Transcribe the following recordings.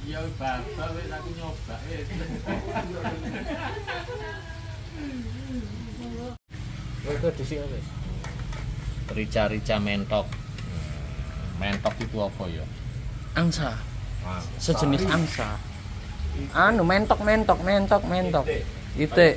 Iya bapak wis aku nyoba wis. Itu di sini wis. Rica-rica mentok. Mentok itu apa ya? Angsa. Sejenis angsa. Anu mentok. Ite.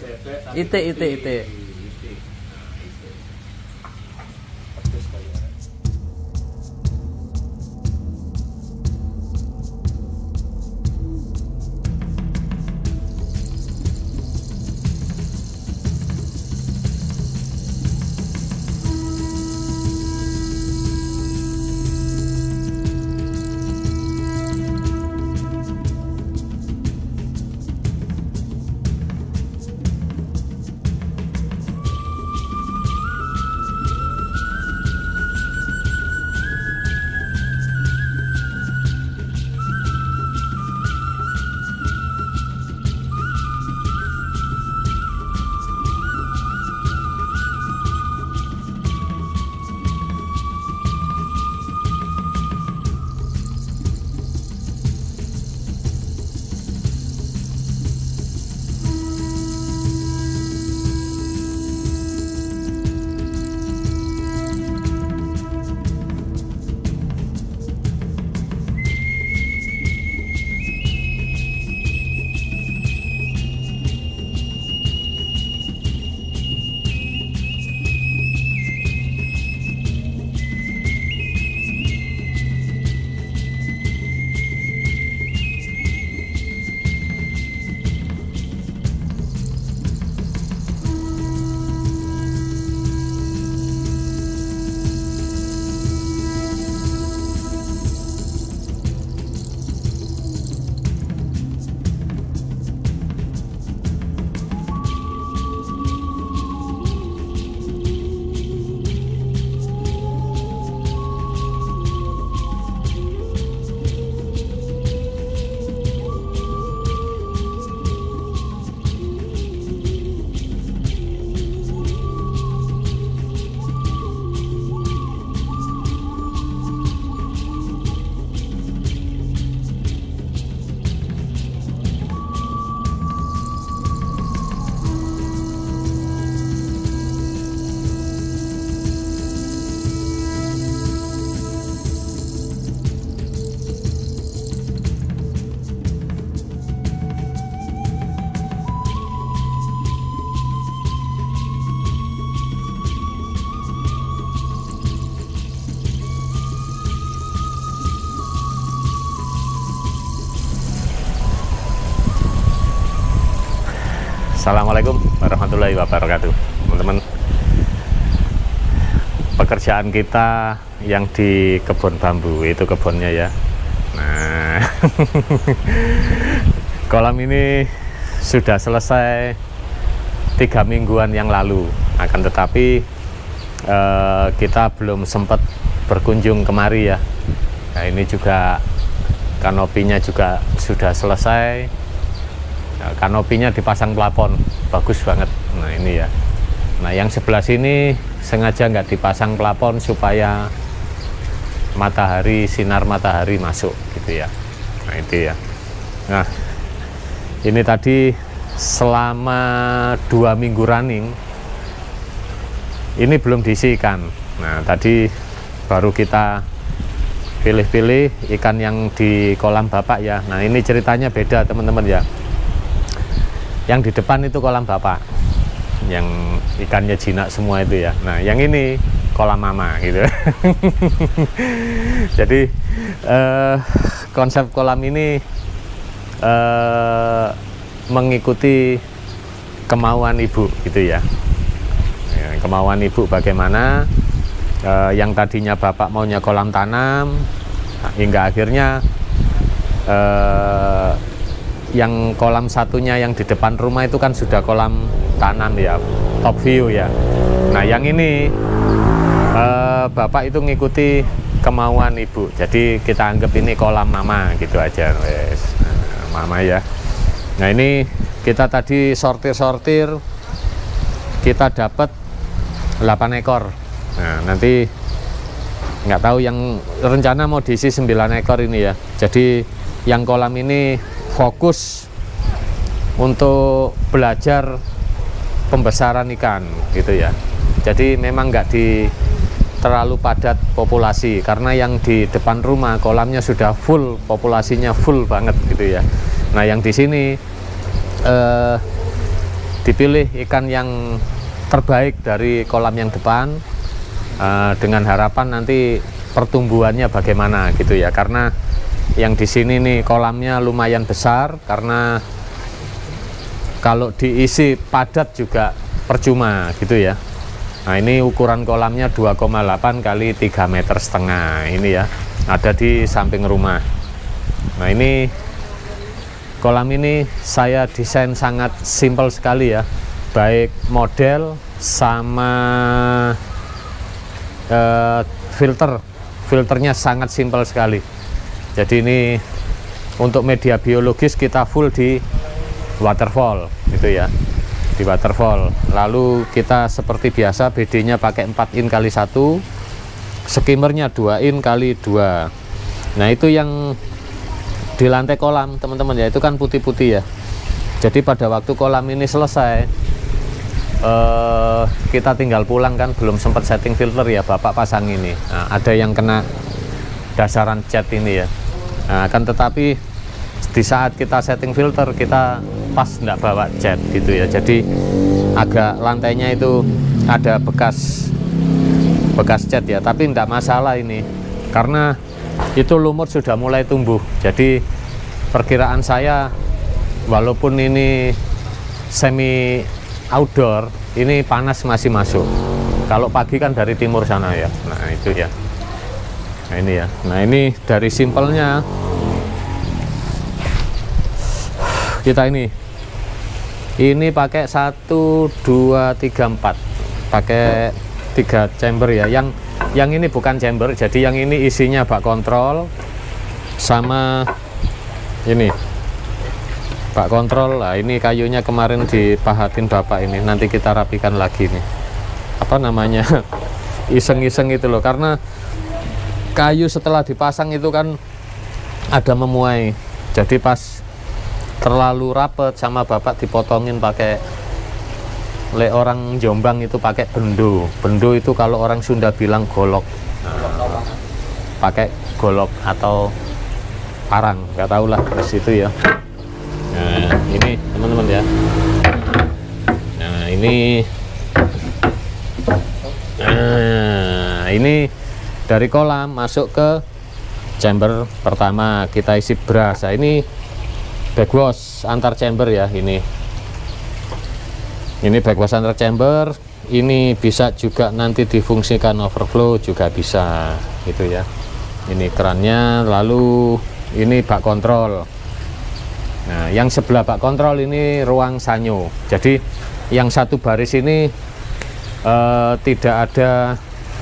Assalamualaikum warahmatullahi wabarakatuh, teman-teman. Pekerjaan kita yang di kebun bambu itu kebunnya ya. Nah, kolam ini sudah selesai 3 mingguan yang lalu. Akan tetapi kita belum sempat berkunjung kemari ya. Nah, ini juga kanopinya juga sudah selesai. Nah, kanopinya dipasang plafon, bagus banget. Nah ini ya. Nah yang sebelah sini sengaja nggak dipasang plafon supaya matahari, sinar matahari masuk gitu ya. Nah itu ya. Nah ini tadi selama 2 minggu running ini belum diisi ikan. Nah tadi baru kita pilih-pilih ikan yang di kolam bapak ya. Nah ini ceritanya beda teman-teman ya. Yang di depan itu kolam bapak, yang ikannya jinak semua itu ya. Nah yang ini kolam mama gitu. Jadi konsep kolam ini mengikuti kemauan ibu gitu ya. Kemauan ibu bagaimana, yang tadinya bapak maunya kolam tanam, hingga akhirnya yang kolam satunya yang di depan rumah itu kan sudah kolam tanam ya, top view ya. Nah yang ini bapak itu ngikuti kemauan ibu, jadi kita anggap ini kolam mama gitu aja wes. Nah, mama ya. Nah ini kita tadi sortir kita dapat 8 ekor. Nah nanti nggak tahu, yang rencana mau diisi 9 ekor ini ya. Jadi yang kolam ini fokus untuk belajar pembesaran ikan gitu ya. Jadi memang nggak terlalu padat populasi, karena yang di depan rumah kolamnya sudah full, populasinya full banget gitu ya. Nah yang di sini dipilih ikan yang terbaik dari kolam yang depan, dengan harapan nanti pertumbuhannya bagaimana gitu ya. Karena yang di sini nih kolamnya lumayan besar, karena kalau diisi padat juga percuma gitu ya. Nah ini ukuran kolamnya 2,8 kali 3,5 meter ini ya, ada di samping rumah. Nah ini kolam ini saya desain sangat simpel sekali ya, baik model sama filternya sangat simpel sekali. Jadi ini untuk media biologis kita full di waterfall gitu ya, di waterfall. Lalu kita seperti biasa BD nya pakai 4 in kali 1, skimmernya 2 in kali 2. Nah itu yang di lantai kolam teman-teman ya, itu kan putih-putih ya. Jadi pada waktu kolam ini selesai, kita tinggal pulang kan, belum sempat setting filter ya, bapak pasang ini. Nah, ada yang kena dasaran cat ini ya. Nah, akan tetapi di saat kita setting filter kita pas enggak bawa cat gitu ya. Jadi agak lantainya itu ada bekas cat ya, tapi enggak masalah ini, karena itu lumut sudah mulai tumbuh. Jadi perkiraan saya walaupun ini semi outdoor, ini panas masih masuk. Kalau pagi kan dari timur sana ya. Nah itu ya. Nah ini ya. Nah ini dari simpelnya kita ini pakai 1, 2, 3, 4, pakai 3 chamber ya. Yang ini bukan chamber, jadi yang ini isinya bak kontrol sama ini bak kontrol. Lah ini kayunya kemarin dipahatin bapak ini, nanti kita rapikan lagi nih, apa namanya, iseng-iseng itu loh, karena kayu setelah dipasang itu kan ada memuai, jadi pas terlalu rapet sama bapak dipotongin pakai, oleh orang Jombang itu pakai bendo. Bendo itu kalau orang Sunda bilang golok. Nah, pakai golok atau parang, nggak tahu lah terus itu ya. Nah ini teman-teman ya. Nah ini dari kolam masuk ke chamber pertama, kita isi beras. Nah, ini backwash antar chamber ya. Ini backwash antar chamber. Ini bisa juga nanti difungsikan overflow juga bisa gitu ya. Ini kerannya, lalu ini bak kontrol. Nah yang sebelah bak kontrol ini ruang sanyo. Jadi yang satu baris ini tidak ada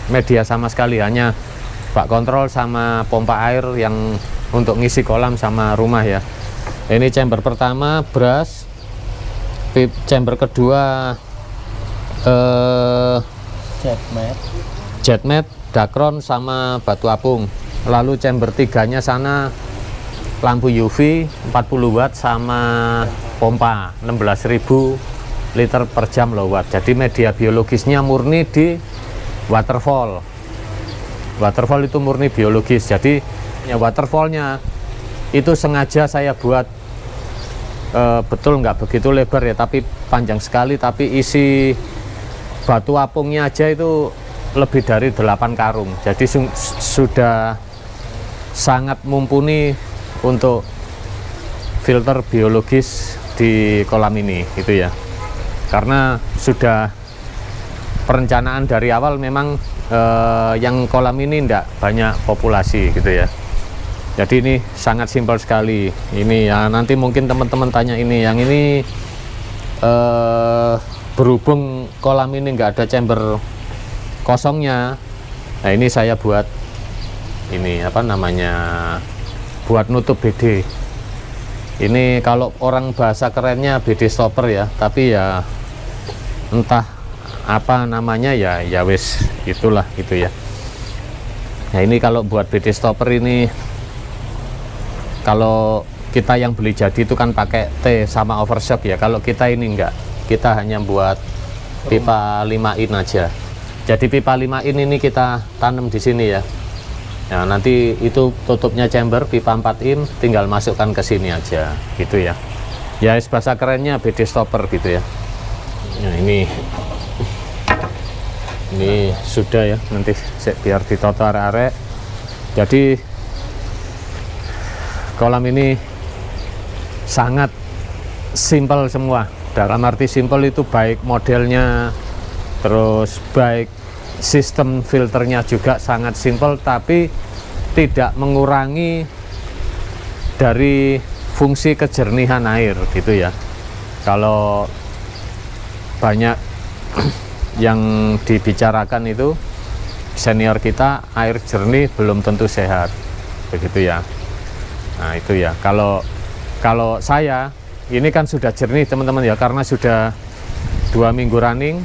media sama sekali, hanya bak kontrol sama pompa air yang untuk ngisi kolam sama rumah ya. Ini chamber pertama brush, chamber kedua jet mat, dakron sama batu apung. Lalu chamber 3-nya sana lampu UV 40 watt sama pompa 16.000 liter per jam low watt. Jadi media biologisnya murni di waterfall. Waterfall itu murni biologis. Jadi ya waterfallnya itu sengaja saya buat betul nggak begitu lebar ya, tapi panjang sekali, tapi isi batu apungnya aja itu lebih dari 8 karung. Jadi sudah sangat mumpuni untuk filter biologis di kolam ini gitu ya. Karena sudah perencanaan dari awal memang yang kolam ini enggak banyak populasi gitu ya. Jadi ini sangat simpel sekali. Ini ya, nanti mungkin teman-teman tanya ini, yang ini berhubung kolam ini enggak ada chamber kosongnya. Nah ini saya buat ini apa namanya, buat nutup BD. Ini kalau orang bahasa kerennya BD stopper ya, tapi ya entah apa namanya ya wis itulah gitu ya. Nah ini kalau buat BD stopper ini kalau kita yang beli jadi itu kan pakai T sama overshock ya. Kalau kita ini enggak, kita hanya buat pipa 5 in aja. Jadi pipa 5 in ini kita tanam di sini ya. Nah, nanti itu tutupnya chamber pipa 4 in, tinggal masukkan ke sini aja gitu ya. Ya bahasa kerennya BD stopper gitu ya. Nah, ini sudah ya, nanti biar ditoto arek-arek. Jadi kolam ini sangat simpel semua. Dalam arti simpel itu baik modelnya, terus baik sistem filternya juga sangat simpel, tapi tidak mengurangi dari fungsi kejernihan air gitu ya. Kalau banyak yang dibicarakan itu senior kita, air jernih belum tentu sehat begitu ya. Nah itu ya, kalau saya ini kan sudah jernih teman-teman ya, karena sudah 2 minggu running.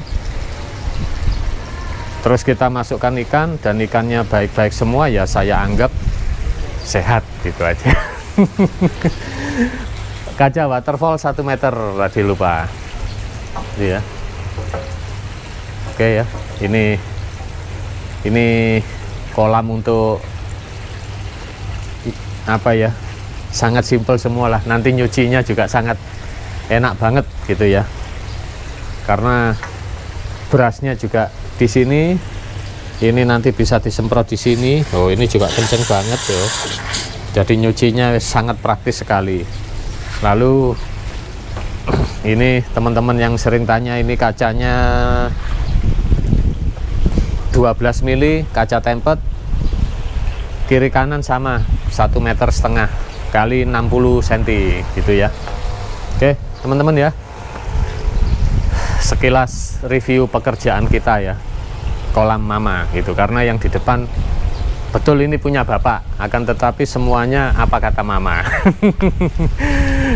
Terus kita masukkan ikan dan ikannya baik-baik semua, ya saya anggap sehat gitu aja. Kaca waterfall 1 meter tadi lupa ya. Oke ya, ini kolam untuk apa ya, sangat simpel semua lah. Nanti nyucinya juga sangat enak banget gitu ya, karena berasnya juga di sini. Ini nanti bisa disemprot di sini. Oh ini juga kenceng banget tuh. Jadi nyucinya sangat praktis sekali. Lalu ini teman-teman yang sering tanya, ini kacanya 12 mili kaca tempet, kiri kanan sama 1,5 meter kali 60 cm gitu ya. Oke teman-teman ya, sekilas review pekerjaan kita ya, kolam mama gitu. Karena yang di depan betul ini punya bapak, akan tetapi semuanya apa kata mama.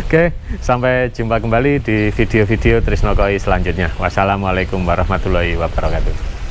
Oke, sampai jumpa kembali di video-video Trisno Koi selanjutnya. Wassalamualaikum warahmatullahi wabarakatuh.